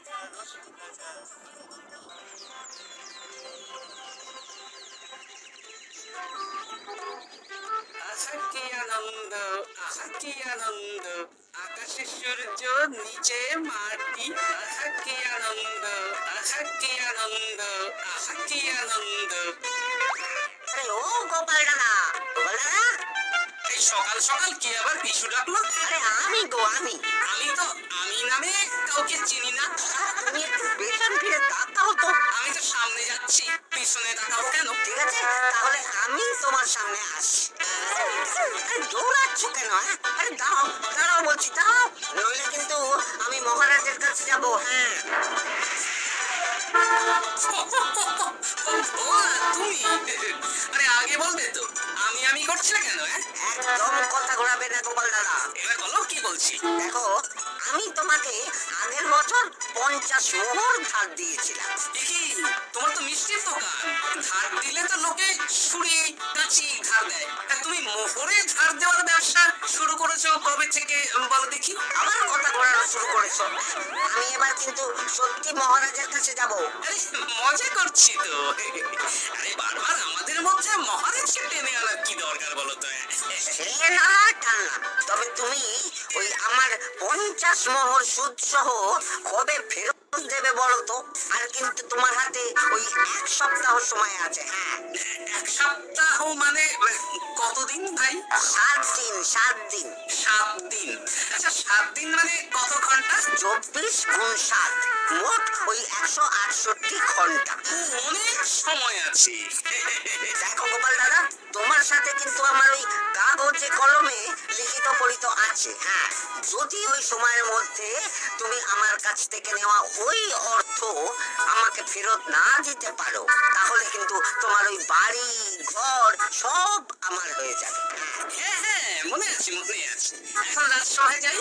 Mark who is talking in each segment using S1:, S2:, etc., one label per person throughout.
S1: আহা কি আনন্দ, আহা কি আনন্দ, আকাশে সূর্য নিচে মাটি। আহা কি আনন্দ, আহা কি আনন্দ, আহা কি আনন্দ।
S2: আরে ও গোপাল দাদা, গোপাল দাদা,
S1: এই সকাল সকাল কি আবার পিছু ডাকলো?
S2: আরে আমি গো আমি।
S1: আমি তো আমি নামে কাউকে চিনি না।
S2: তুমি একটু পেছন ফিরে তাকাও তো।
S1: আমি তো সামনে যাচ্ছি, পিছনে তাকাও কেন?
S2: ঠিক আছে, তাহলে আমি তোমার সামনে আসি। আরে দৌড়াচ্ছ কেন? আরে দাঁড়াও দাঁড়াও বলছি, দাঁড়াও, নইলে কিন্তু আমি মহারাজের কাছে যাবো। হ্যাঁ,
S1: ও তুমি, আরে আগে বলবে তো, আমি করছি না কেন?
S2: একদম কথা ঘোরাবে না গোপাল দাদা।
S1: এবার বলো কি বলছি।
S2: দেখো, আমি তোমাকে আগের বছর 50 মোহর ধার দিয়েছিলাম।
S1: কি তোমার তো মিষ্টির দোকান, ধার দিলে তো লোকে ছুরি কাঁচি ধার দেয়, আর তুমি মোহরে ধার দেওয়ার ব্যবসা শুরু করেছো কবে থেকে বলো দেখি?
S2: আবার কথা ঘোরানো শুরু করেছো। আমি এবার কিন্তু সত্যি মহারাজের কাছে যাব।
S1: আরে মজা করছি তো। আরে বারবার আমাদের মধ্যে মহারাজকে টেনে আনার কি দরকার বলো তো?
S2: সে না টানা, তবে তুমি ওই আমার 50 মোহর সুদ সহ কবে ফেরত দেবে বলো তো? আর কিন্তু তোমার হাতে ওই 1 সপ্তাহ সময় আছে। হ্যাঁ,
S1: 1 সপ্তাহ মানে কতদিন ভাই?
S2: 7 দিন, 7 দিন।
S1: 7 দিন। আচ্ছা 7 দিন মানে কত ঘন্টা?
S2: 24 গুণ 7, মোট ওই 168 ঘন্টা।
S1: অনেক সময় আছে।
S2: দেখো গোপাল দাদা, তোমার সাথে কিন্তু আমার ওই কাগজে কলমে লিখিত পড়িত আছে। হ্যাঁ, যদি ওই সময়ের মধ্যে তুমি আমার কাছ থেকে নেওয়া ওই অর্থ আমাকে ফেরত না দিতে পারো, তাহলে কিন্তু তোমার ওই বাড়ি ঘর সব আমার হয়ে যাবে।
S1: হ্যাঁ হ্যাঁ, মনে আছে মনে আছে। এখন রাজসভায় যাই,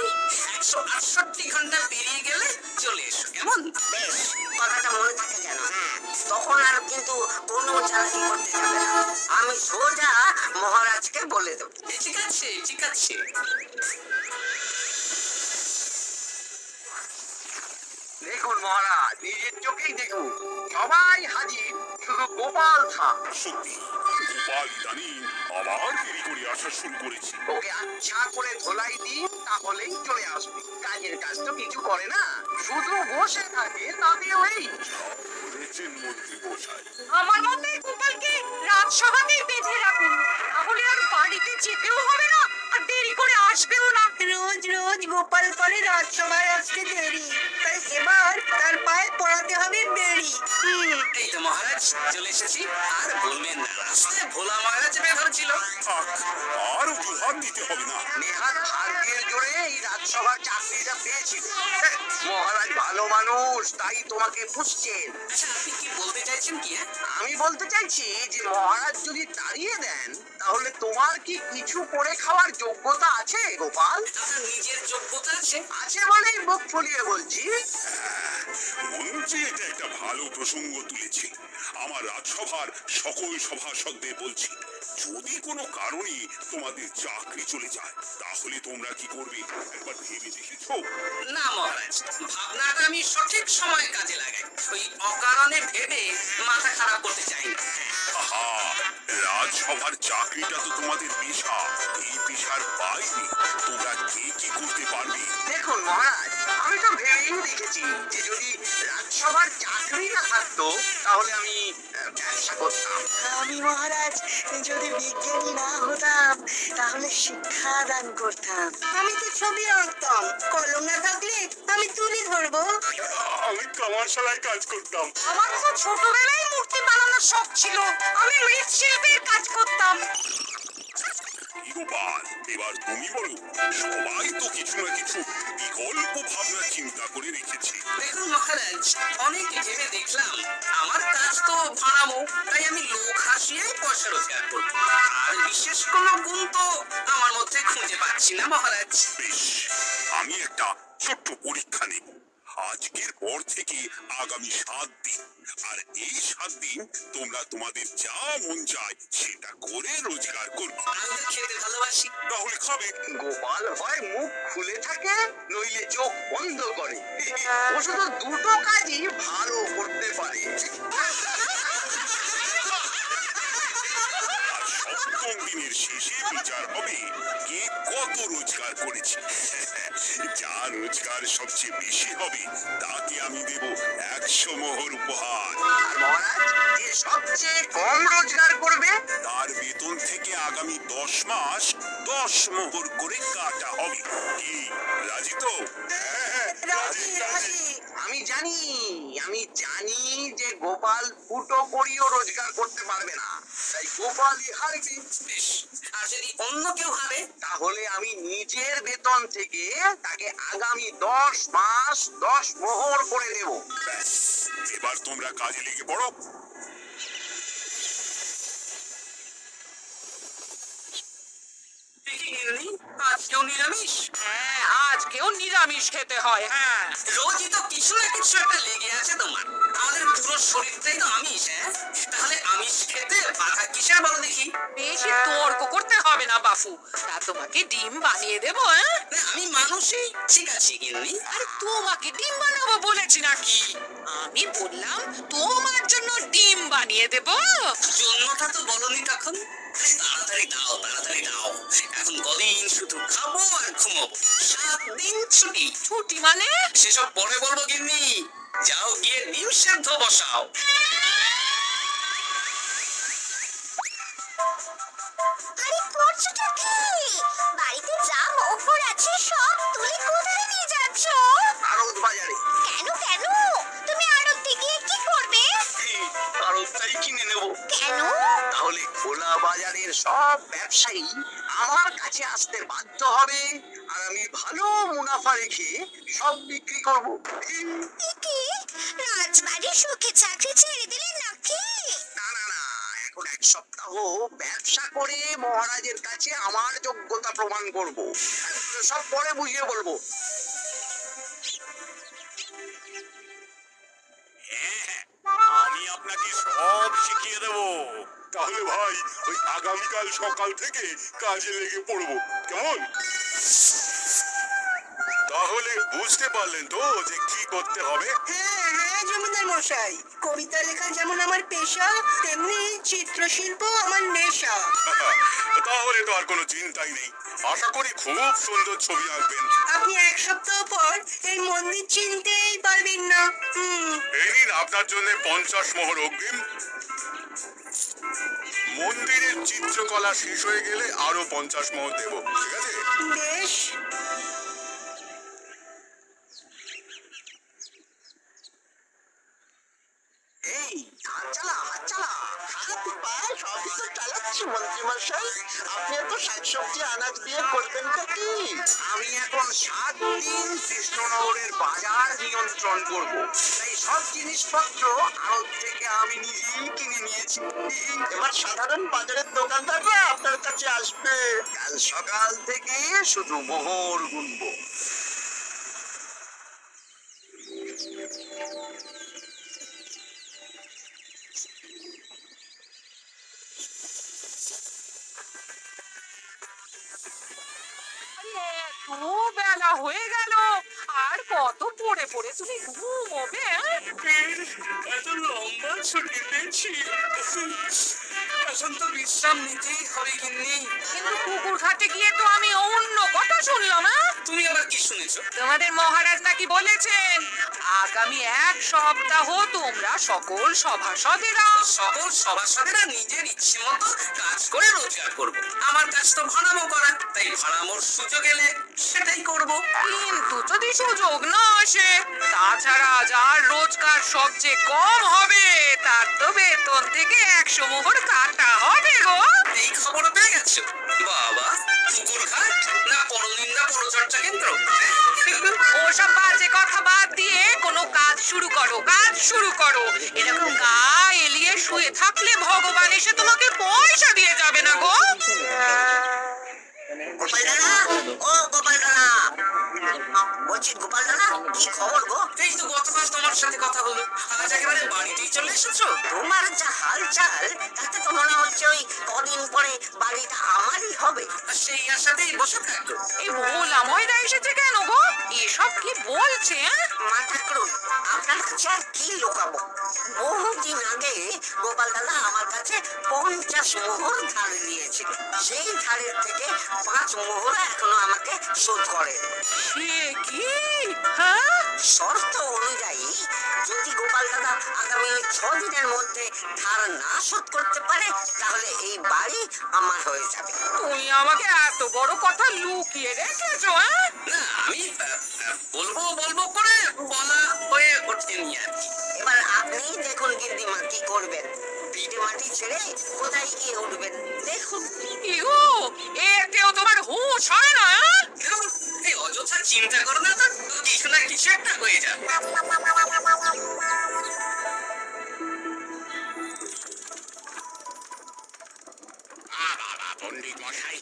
S1: 168 ঘন্টা পেরিয়ে গেলে চলে এসো, কেমন?
S2: বেশ, কথাটা মনে থাকে যেন। হ্যাঁ, তখন আর কিন্তু কোনো চালাকি করতে যাবে না। আমি সোজা মহারাজকে বলে দেবো।
S1: ঠিক আছে ঠিক আছে।
S3: দেখুন মহারাজ, নিজের চোখেই দেখুন, সবাই হাজির, শুধু গোপাল থাক।
S4: সত্যি গোপাল ইদানিং আবার দেরি করে আসা শুরু করেছে।
S3: ওকে আচ্ছা করে ধোলাই দিন, তাহলেই চলে আসবে। কাজের কাজ তো কিছু করে না, শুধু বসে থাকে, তাতেও এই
S4: বলেছেন মন্ত্রী মশাই।
S5: আমার মতে গোপালকে রাজসভাতেই বেঁধে রাখুন, তাহলে আর বাড়িতে যেতেও হবে না আর দেরি করে আসবেও না।
S2: রোজ রোজ গোপাল করে রাজসভায় আসতে দেরি, তাই এবার তার পায়ে পড়াতে হবে বেড়ি।
S1: এই তো মহারাজ চলে এসেছি। আর বলবেন না, রাস্তায় ভোলা মহারাজ চেপে ধরছিল।
S4: থাক, আর অজুহাত দিতে হবে না।
S3: নেহাত ভাগ্যের জোরে এই রাজসভার চাকরিটা পেয়েছিল। মহারাজ ভালো মানুষ, তাই তোমাকে পুষছেন।
S1: আচ্ছা আপনি কি বলতে চাইছেন কি?
S3: আমি বলতে চাইছি যে মহারাজ যদি তাড়িয়ে দেন, তাহলে তোমার কি কিছু করে খাওয়ার যোগ্যতা আছে গোপাল?
S1: আপনার নিজের যোগ্যতা আছে?
S3: আছে মানে মুখ ফুলিয়ে বলছি।
S4: মন্ত্রী এটা একটা ভালো প্রসঙ্গ তুলেছে। আমার রাজসভার সকল সভাসদদের বলছি, যদি কোনো কারণে তোমাদের চাকরি চলে যায়, তাহলে তোমরা কি করবে একবার ভেবে দেখেছো?
S1: না মহারাজ, ভাবনাটা আমি সঠিক সময়ে কাজে লাগাই। ওই অকারণে ভেবে মাথা খারাপ করতে চাই না।
S4: আহা, রাজসভার চাকরিটা তো তোমাদের পেশা। এই পেশার বাইরে তোমরা কে কি করতে পারবে?
S3: দেখুন মহারাজ, আমি তো ভেবেই দেখেছি যে যদি রাজসভার চাকরি না থাকতো, তাহলে আমি ব্যবসা করতাম।
S2: আমি মহারাজ যদি বিজ্ঞানী না হতাম, তাহলে শিক্ষা দান করতাম। আমি তো ছবি আঁকতাম, কলম না থাকলে আমি তুলি ধরবো।
S4: আমি কামারশালায় কাজ করতাম।
S5: আমার তো ছোটবেলায় মূর্তি বানানোর শখ ছিল, আমি মৃৎশিল্পের কাজ করতাম।
S4: গোপাল, এবার তুমি বলো। সবাই তো কিছু না কিছু বিকল্প ভাবনা চিন্তা করে রেখেছে।
S1: দেখুন মহারাজ, অনেক ভেবে দেখলাম আমার কাজ তো ভাড়াবো, তাই আমি লোক হাসিয়ে পয়সা রোজগার করবো। আর বিশেষ কোনো গুণ তো আমার মধ্যে খুঁজে পাচ্ছি না মহারাজ।
S4: বেশ, আমি একটা ছোট্ট পরীক্ষা নেব। আজকের পর থেকে আগামী 7 দিন, আর এই 7 দিন তোমরা তোমাদের যা মন চায় সেটা করে রোজগার করবে।
S1: আমি তো খেতে ভালোবাসি।
S4: তাহলে খাবে।
S3: গোপাল হয় মুখ খুলে থাকে, নইলে চোখ বন্ধ করে। ও শুধু দুটো কাজই ভালো করতে পারে।
S4: আর সপ্তম দিনের শেষে বিচার হবে কে কত রোজগার করেছে। যা রোজগার সবচেয়ে বেশি হবে তাকে আমি দেব 100 মোহর উপহার।
S3: আর মহারাজ, যে সবচেয়ে কম রোজগার করবে
S4: তার বেতন থেকে আগামী 10 মাস 10 মোহর করে কাটা হবে। কি রাজি তো?
S3: আমি জানি যে গোপাল ফুটো করিও রোজগার করতে পারবে না, তাই গোপালই হারবে।
S1: বেশ, আর যদি অন্য কেউ হারে?
S3: তাহলে আমি নিজের বেতন থেকে তাকে আগামী 10 মাস 10 মোহর করে দেব।
S4: ব্যাস, এবার তোমরা কাজে লেগে পড়ো।
S1: কি গিন্নি, আজকেও নিরামিষ?
S5: হ্যাঁ, আজকেও নিরামিষ খেতে হয়। হ্যাঁ,
S1: রোজই তো কিছু না কিছু একটা লেগে আছে তোমার। আমাদের পুরো শরীরটাই তো আমিষ, হ্যাঁ? তাহলে আমিষ খেতে বাধা কিসের বলো দেখি?
S5: বেশি তর্ক করতে হবে না বাপু। তা তোমাকে ডিম বানিয়ে দেবো। হ্যাঁ,
S1: না, আমি মানুষই। ঠিক আছে গিন্নি।
S5: আরে তোমাকে ডিম বানাবো বলেছি নাকি? আমি বললাম তোমার জন্য ডিম বানিয়ে দেবো।
S1: জন্যটা তো বলনি তখন। তাড়াতাড়ি দাও, তাড়াতাড়ি দাও। এখন কদিন শুধু খাবো আর ঘুমাবো। 7 দিন ছুটি।
S5: ছুটি মানে?
S1: সেসব পরে বলবো গিন্নি। যাও গিয়ে ডিম সেদ্ধ বসাও।
S6: আরে করছোটা কি? বাড়িতে যা মোহর আছে সব তুলে কোথায় নিয়ে যাচ্ছ?
S3: আড়ত বাজারে।
S6: কেন কেন? তুমি আড়তে গিয়ে কি করবে?
S3: আড়তটাই কিনে নেব।
S6: কেন?
S3: তাহলে খোলা বাজারের সব ব্যবসায়ী আমার কাছে আসতে বাধ্য হবে, আর আমি ভালো মুনাফা রেখে সব বিক্রি করব।
S6: এ কি? রাজবাড়ির সুখে চাকরি ছেড়ে দিলে নাকি?
S3: না না না, এখন 1 সপ্তাহ ব্যবসা করে মহারাজের কাছে আমার যোগ্যতা প্রমাণ করব। সব পরে বুঝিয়ে বলবো।
S4: আমি আপনাকে সব শিখিয়ে দেব। তাহলে ভাই, ওই আগামীকাল সকাল থেকে কাজে লেগে পড়বো, কেমন? তাহলে বুঝতে পারলেন তো যে কি করতে হবে?
S7: হ্যাঁ হ্যাঁ জমিদার মশাই, কবিতা লেখা যেমন আমার পেশা, তেমনি চিত্রশিল্প আমার নেশা।
S4: তাহলে তো আর কোনো চিন্তাই নেই। আশা করি খুব সুন্দর ছবি আঁকবেন।
S7: আপনি 1 সপ্তাহ পর এই মন্দির চিনতেই পারবেন না।
S4: এই নিন আপনার জন্য 50 মোহর অগ্রিম। মন্দিরের চিত্রকলা শেষ হয়ে গেলে আরো 50 মোহর দেব, ঠিক আছে?
S7: বেশ।
S3: এই হাত চালা, হাত চালা। হাত পা সবই তো চালাচ্ছি মন্ত্রী মশাই। আপনি এত শাকসবজি আনাজ দিয়ে করবেন কি? আমি এখন 7 দিন কৃষ্ণনগরের বাজার নিয়ন্ত্রণ করব, তাই সব জিনিসপত্র আড়ত থেকে আমি নিজেই কিনে নিয়েছি। এবার সাধারণ বাজারের দোকানদাররা আপনার কাছে আসবে। কাল সকাল থেকে শুধু মোহর গুনবো।
S5: এত বেলা হয়ে গেল, আর কত পড়ে পড়ে তুমি ঘুমোবে?
S1: এত লম্বা ছুটি পেয়েছি, এখন তো বিশ্রাম নিতেই হবে গিন্নি।
S5: কিন্তু পুকুর ঘাটে গিয়ে তো আমি অন্য কথা শুনলাম।
S1: তুমি আবার কি শুনেছো?
S5: তোমাদের মহারাজ নাকি বলেছেন আগামী 1 সপ্তাহ তোমরা সকল সভাসদেরা
S1: সকল সভাসদেরা নিজের ইচ্ছে মতো কাজ করে রোজগার করব। আমার কাজ তো ভাড়ামো করা, তাই ভাড়ামোর সুযোগ এলে সেটাই করব।
S5: কিন্তু যদি সুযোগ না আসে, তাছাড়া যার রোজগার সবচেয়ে কম হবে তার তো বেতন থেকে 100 মোহর কাটা হবে গো।
S1: এই খবর পেয়ে গেছো? বাবা, পুকুর ঘাট না পরনিন্দা পরচর্চা কেন্দ্র?
S5: ওসব বাজে কথা বাদ দিয়ে কোনো কাজ শুরু করো, কাজ শুরু করো। এরকম গা এলিয়ে শুয়ে থাকলে ভগবান এসে তোমাকে পয়সা দিয়ে যাবে না গো।
S2: গোপাল দাদা, ও গোপাল দাদা, উচিত গোপাল দাদা? কি খবর গো?
S1: এই তো গতকাল তোমার সাথে কথা হলো, আজ একেবারে বাড়িতেই চলে এসেছো।
S2: তোমার যা হালচাল তাতে তো মনে হচ্ছে ওই কদিন পরে বাড়িটা আমারই হবে।
S1: আর সেই আশাতেই বসে থাকো।
S5: এই ভোলাময়রা এসেছে কেন গো? এসব কি বলছে হ্যাঁ?
S2: মাথা করুন, আপনার কাছে আর কি লুকাবো? বহুদিন আগে গোপাল দাদা আমার কাছে 50 মোহর ধার নিয়েছিল। সেই ধারের থেকে 5 মোহর এখনো আমাকে শোধ করে।
S5: সে কি হ্যাঁ?
S2: শর্ত অনুযায়ী যদি গোপাল দাদা আগামী ওই 6 দিনের মধ্যে ধার না শোধ করতে পারে তাহলে এই বাড়ি আমার হয়ে যাবে।
S5: তুমি আমাকে এত বড় কথা লুকিয়ে রেখেছো হ্যাঁ?
S1: না আমি বলবো বলবো করে বলা হয়ে ওঠেনি আর কি।
S2: এবার আপনি দেখুন গিন্নিমা কি করবেন। ভিটে মাটি ছেড়ে কোথায় গিয়ে উঠবেন দেখুন।
S5: ইউ এতেও তোমার হুঁশ হয় না হ্যাঁ?
S1: দেখুন, এই অযথা চিন্তা করো না তো, কিছু না কিছু একটা হয়ে যাবে।
S4: পণ্ডিত মশাই,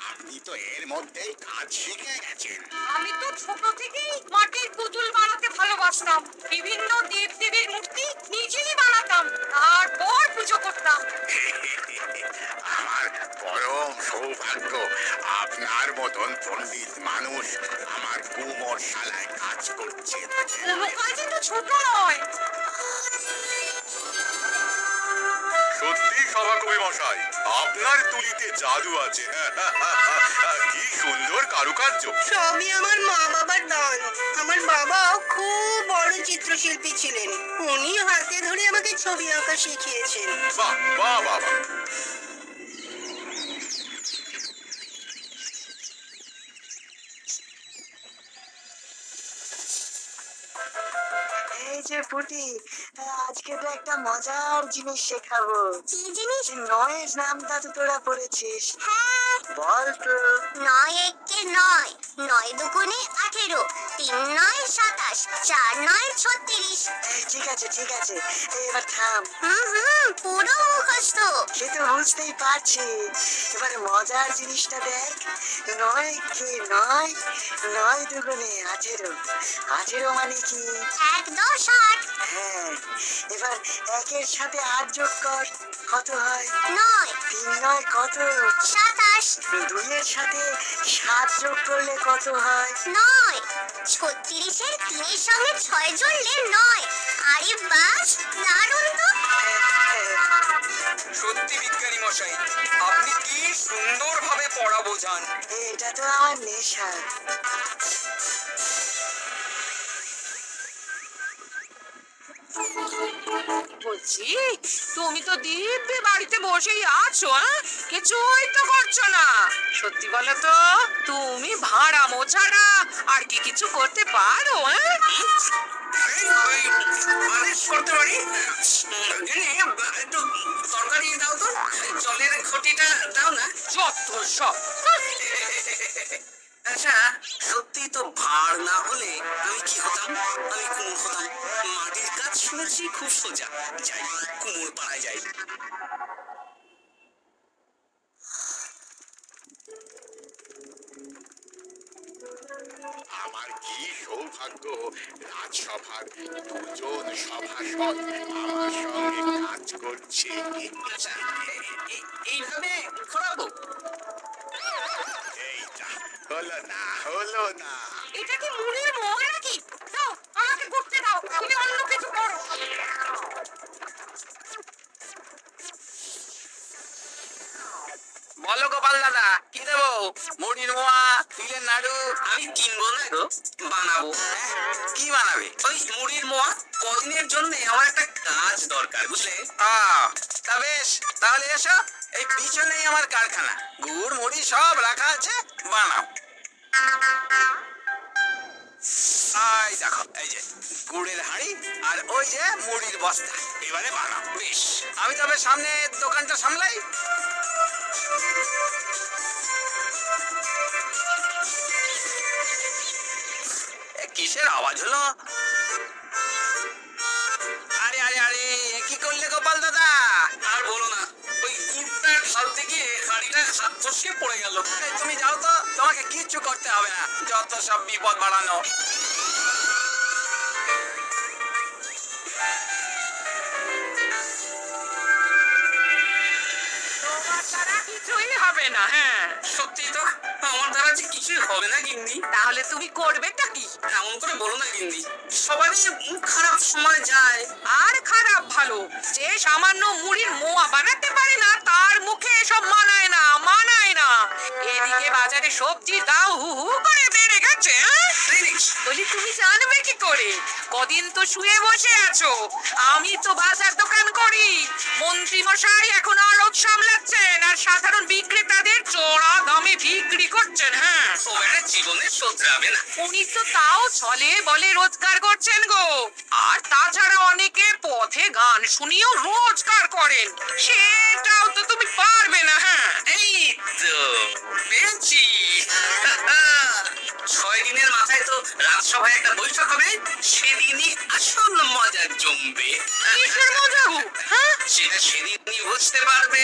S4: আপনি তো এর মধ্যেই কাজ শিখে গেছেন।
S5: আমি তো ছোট থেকেই মাটির পুতুল বানাতে ভালোবাসতাম। বিভিন্ন দেব দেবীর মূর্তি নিজেই বানাতাম, তারপর পুজো করতাম।
S4: আমার পরম সৌভাগ্য আপনার মতন পণ্ডিত মানুষ আমার কুমোরশালায় কাজ করছে।
S5: কোনো কাজই তো ছোট নয়।
S4: সত্যি সভাকবি মশাই, আপনার তুলিতে জাদু আছে। কি সুন্দর কারুকার্য।
S7: সবই আমার মা বাবার দান। আমার বাবা খুব বড় চিত্রশিল্পী ছিলেন, উনি হাতে ধরে আমাকে ছবি আঁকা শিখিয়েছেন।
S4: বাহ বাহ বাহ বাহ।
S2: এই যে পুটি, আজকে তো একটা মজার জিনিস শেখাবো।
S6: কি জিনিস?
S2: নয়ের নামটা তো তোরা পড়েছিস,
S6: হ্যাঁ,
S2: বল তো।
S6: 9 একে 9, 9 দুগুণে 18, 3 9 27, 4 9 36।
S2: ঠিক আছে ঠিক আছে, এবার থাম।
S6: পুরো মুখস্থ।
S2: সে তো বুঝতেই পারছি, এবার মজার জিনিসটা দেখ। 9 কে 9, 9 দুগুণে 18, 18 মানে কি?
S6: 1 10 8,
S2: হ্যাঁ, এবার 1-এর সাথে 8 যোগ কর, কত হয়?
S6: 9
S2: 3 9 কত?
S6: 27,
S2: 2-এর সাথে 7 যোগ করলে কত হয়?
S6: 9 36-এর 3-এর সঙ্গে 6 জুড়লে 9। আরে বাস, দারুণ তো।
S1: সত্যি বিজ্ঞানী মশাই, আপনি কি সুন্দরভাবে পড়া বোঝান।
S2: এটা তো আমার নেশা।
S5: বলছি তুমি তো দিব্যি বাড়িতে বসেই আছো হ্যাঁ? কিছুই তো করছো না। সত্যি বলো তো, তুমি ভাড়া মোছাড়া আর কি কিছু করতে পারো হ্যাঁ?
S1: মালিশ করতে পারি। একটু তরকারি দাও তো, জলের ঘটিটা দাও না।
S5: যত সব
S1: আচ্ছা, সত্যি তো ভার না হলে আমি কি হতাম? আমি কুমোর হতাম। মাটির কাজ শুনেছি খুব সোজা। যাই, কুমোর পাড়ায় যাই।
S4: আমার কি সৌভাগ্য, রাজসভার দুজন সভাসদ আমার সঙ্গে কাজ করছে।
S1: আচ্ছা, এইভাবে ঘোরাবো?
S4: এইটা হলো না, হলো না।
S5: এটা কি মুড়ির মোয়া নাকি? দাও আমাকে করতে দাও, তুমি অন্য কিছু করো।
S1: বলো গোপাল দাদা, কি দেবো? মুড়ির মোয়া, তিলের নাড়ু? আমি কিনবো না গো, বানাবো। কি বানাবে? ওই মুড়ির মোয়া। কদিনের জন্য আমার একটা কাজ দরকার, বুঝলে? তা বেশ, তাহলে এসো, এই পিছনেই আমার কারখানা। গুড় মুড়ি সব রাখা আছে, বানাও। এই দেখো, এই যে গুড়ের হাঁড়ি আর ওই যে মুড়ির বস্তা। এবারে বানাও। বেশ, আমি তবে সামনে দোকানটা সামলাই। কিসের আওয়াজ হলো? আরে আরে আরে, কি করলে গোপাল দাদা? আর বলো না, ওই গুড়টা ঢালতে গিয়ে হাঁড়িটা হাত ফসকে পড়ে গেল। তুমি যাও তো, তোমাকে কিচ্ছু করতে হবে না, যত সব বিপদ বাড়ানো।
S5: হবে না। হ্যাঁ,
S1: সত্যি তো আমার দ্বারা যে কিছুই হবে না গিন্নি।
S5: তাহলে তুমি করবেটা কি?
S1: এমন করে বলো না গিন্নি, সবারই মুখ খারাপ সময় যায়।
S5: আর খারাপ ভালো, যে সামান্য মুড়ির মোয়া বানাতে পারে না তার মুখে এসব মানায় না, মানায় না। এদিকে বাজারে সবজির দাম হু হু করে বেড়ে গেছে। বলি তুমি জানবে কি করে? কদিন তো শুয়ে বসে আছো, আমি তো বাজার দোকান করি। মন্ত্রী মশাই এখন আড়ত সামলাচ্ছেন আর সাধারণ বিক্রেতাদের চড়া দামে বিক্রি করছেন। হ্যাঁ,
S1: ও বেটা জীবনে শোধরাবে না।
S5: উনি তো তাও চলে বলে রোজগার করছেন গো। আর তাছাড়া অনেকে পথে গান শুনিয়েও রোজগার করেন, সেটাও তো তুমি পারবে না। হ্যাঁ,
S1: এই তো পেয়েছি। 6 দিনের মাথায় তো রাজসভায় একটা বৈঠক হবে, সেদিনই আসল মজা জমবে।
S5: কিসের মজা গো? হ্যাঁ,
S1: সেটা সেদিনই বুঝতে পারবে।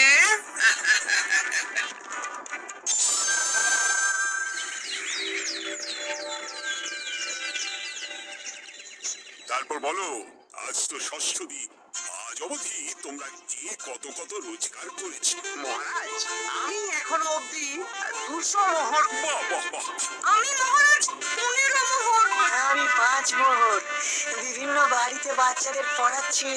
S4: তারপর বলো, আজ তো ষষ্ঠ দিন, আজ অবধি তোমরা কে কত কত রোজগার করেছে?
S3: মহারাজ আমি এখনো অব্দি 200 মোহর।
S4: বাহ বাহ বাহ,
S7: আমি মহারাজ 15 মোহর।
S2: আমি 5 মোহর। বিভিন্ন বাড়িতে বাচ্চাদের পড়াচ্ছি,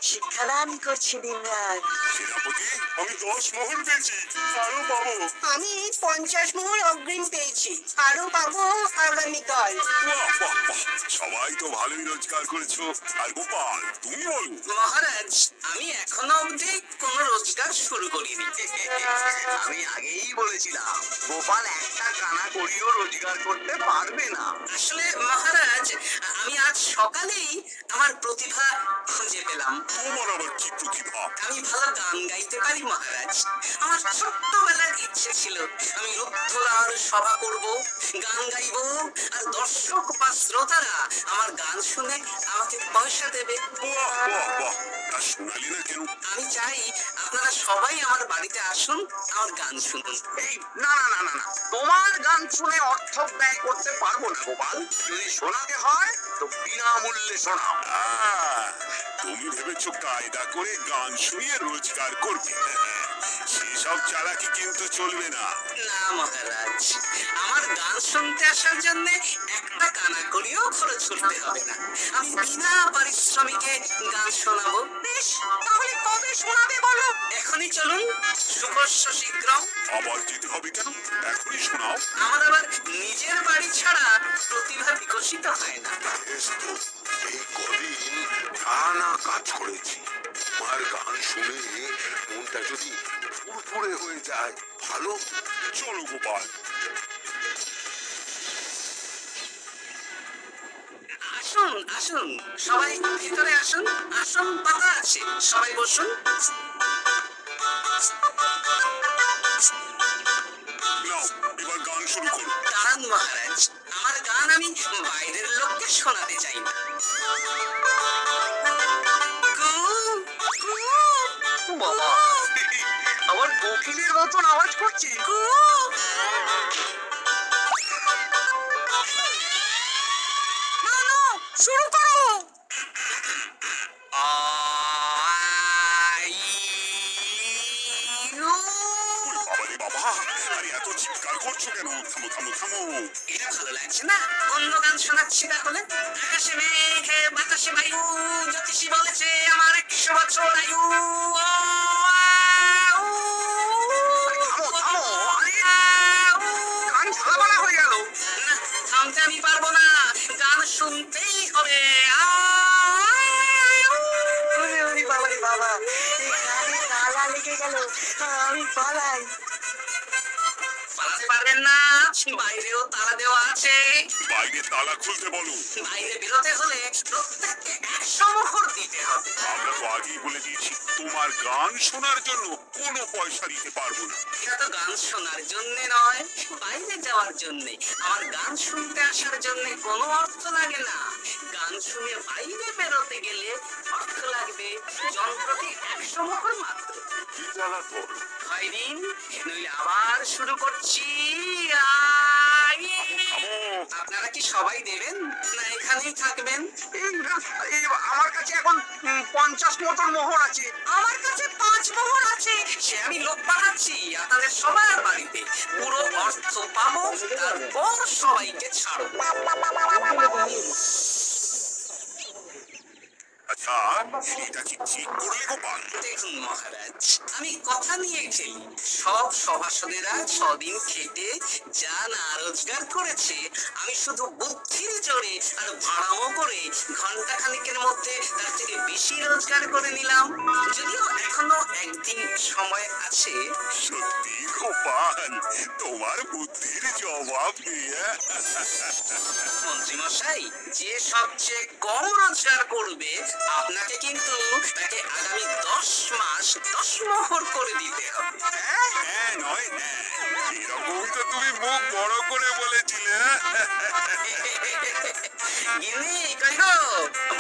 S2: শিক্ষাদান করছি দিনরাত।
S4: সেনাপতি আমি 10 মোহর পেয়েছি, আরো পাবো।
S7: আমি 50 মোহর অগ্রিম পেয়েছি, আরো পাবো আগামীকাল।
S4: বাহ বাহ বাহ, সবাই তো ভালোই রোজগার করেছো। আর গোপাল তুমি বলো।
S1: মহারাজ আমি এখনো অবধি কোনো রোজগার শুরু করিনি।
S3: আমি আগেই বলেছিলাম গোপাল একটা কানা করিও রোজগার করতে পারবে না।
S1: আসলে মহারাজ আমি আজ সকালেই আমার প্রতিভা খুঁজে পেলাম।
S4: তোমার আবার কি প্রতিভা?
S1: আমি ভালো গান গাইতে পারি মহারাজ। আমার ছোট্টবেলার ইচ্ছে ছিল আমি রুদ্ধদ্বার সভা করব, গান গাইবো, আর দর্শক বা শ্রোতারা আমার গান শুনে আমাকে পয়সা দেবে।
S4: বাহ বাহ বাহ, তা শোনালি না কেন?
S1: আমি চাই আপনারা সবাই আমার বাড়িতে আসুন, আমার গান শুনুন।
S3: এই না না না না না, তোমার গান শুনে অর্থ ব্যয় করতে পারবো না গোপাল। যদি শোনাতে হয় তো বিনামূল্যে শোনাও।
S4: তুমি ভেবেছো কায়দা করে গান শুনিয়ে রোজগার করবে? সেসব চালাকি কিন্তু চলবে না।
S1: না মহারাজ, আমার গান শুনতে আসার জন্য একটা কানা করিও খরচ করতে হবে না। আমি বিনা পারিশ্রমিকে গান শোনাবো।
S5: বেশ, তাহলে কবে শোনাবে বলো?
S1: এখনই চলুন, শুভস্য শীঘ্রম।
S4: আবার যেতে হবে কেন? এখনই শোনাও।
S1: আমার আবার নিজের বাড়ি ছাড়া প্রতিভা বিকশিত হয় না।
S8: বেশ তো, এই কদিন টানা কাজ করেছি। তোমার গান শুনে মনটা যদি ফুরফুরে হয়ে যায়, ভালো।
S4: চলো গোপাল।
S1: আসুন আসুন, সবাই ভিতরে আসুন, আসন পাতা আছে, সবাই বসুন।
S4: নাও, এবার গান শুরু করো।
S1: দাঁড়ান মহারাজ, আমার গান আমি বাইরের লোককে শোনাতে চাই না। কু, কু,
S3: বাবা আমার কোকিলের মতন আওয়াজ করছে।
S1: কু।
S5: না না, শুরু করো।
S1: আই, উ।
S4: বাবারে বাবা, আরে এত চিৎকার করছো কেন? থামো থামো থামো।
S1: এটা ভালো লাগছে না, অন্য গান শোনাচ্ছি তাহলে। আকাশে মেঘে বাতাসে বায়ু, জ্যোতিষী বলেছে আমার 100 বছর আয়ু। ও, আ, উ,
S3: থামো, থামো, আরে।
S1: আ, উ।
S3: গান ঝালাপালা হয়ে গেল।
S1: না, থামতে আমি পারবো না, গান শুনতেই হবে। আ, উ।
S2: ওরে ওরে বাবা রে বাবা, এই গানে তালা লেগে গেল, আমি পালাই।
S1: পালাতে পারবেন না, বাইরেও তালা দেওয়া আছে।
S4: বাইরে তালা খুলতে বলো।
S1: বাইরে বেরোতে হলে প্রত্যেককে 100 মোহর দিতে হবে।
S4: আমরা তো আগেই বলে দিয়েছি, তোমার গান শোনার জন্য কোনো পয়সা দিতে পারবো না।
S1: এটা তো গান শোনার জন্য নয়, বাইরে যাওয়ার জন্য। আমার গান শুনতে আসার জন্য কোনো অর্থ লাগে না। গান শুনে বাইরে বেরোতে গেলে অর্থ লাগবে, যন্ত্রটি 100 মোহর মাত্র।
S8: কি জ্বালা তোর?
S1: হয় দিন, নইলে আবার শুরু করছি।
S4: থামো।
S1: আপনারা কি সবাই দেবেন না এখানেই থাকবেন?
S3: আমার কাছে এখন 50 মতন মোহর আছে।
S5: আমার কাছে 5 মোহর আছে।
S1: সে আমি লোক পাঠাচ্ছি আপনাদের সবার বাড়িতে, পুরো অর্থ পাবো, তারপর সবাইকে ছাড়বো।
S4: আচ্ছা, এটা কি ঠিক করলে গোপাল?
S1: দেখুন মহারাজ, আমি কথা নিয়ে খেলি। সব সভাসদেরা 6 দিন খেটে যা না রোজগার করেছে, আমি শুধু বুদ্ধির জোরে আর ভাড়ামো করে ঘন্টা খানিকের মধ্যে তার থেকে বেশি রোজগার করে নিলাম। যদিও এখনো একদিন সময় আছে।
S4: সত্যি গোপাল, তোমার বুদ্ধির জবাব দিয়ে
S1: মন্ত্রী মশাই, যে সবচেয়ে কম রোজগার করবে আপনাকে কিন্তু তাকে আগামী 10 মাস 10 মোহর করে দিতে হবে।
S4: হ্যাঁ নয় হ্যাঁ, এরকমই তো তুমি মুখ বড় করে বলেছিলে।
S1: গিন্নি কই গো,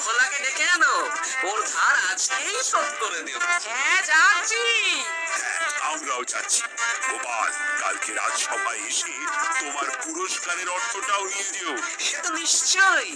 S1: ভোলাকে ডেকে আনো, ওর ধার আজকেই শোধ করে দেব।
S5: হ্যাঁ যাচ্ছি।
S4: হ্যাঁ, আমরাও যাচ্ছি। গোপাল, কালকে রাজসভায় এসে তোমার পুরস্কারের অর্থটাও নিয়ে যেও।
S1: সে তো নিশ্চয়ই।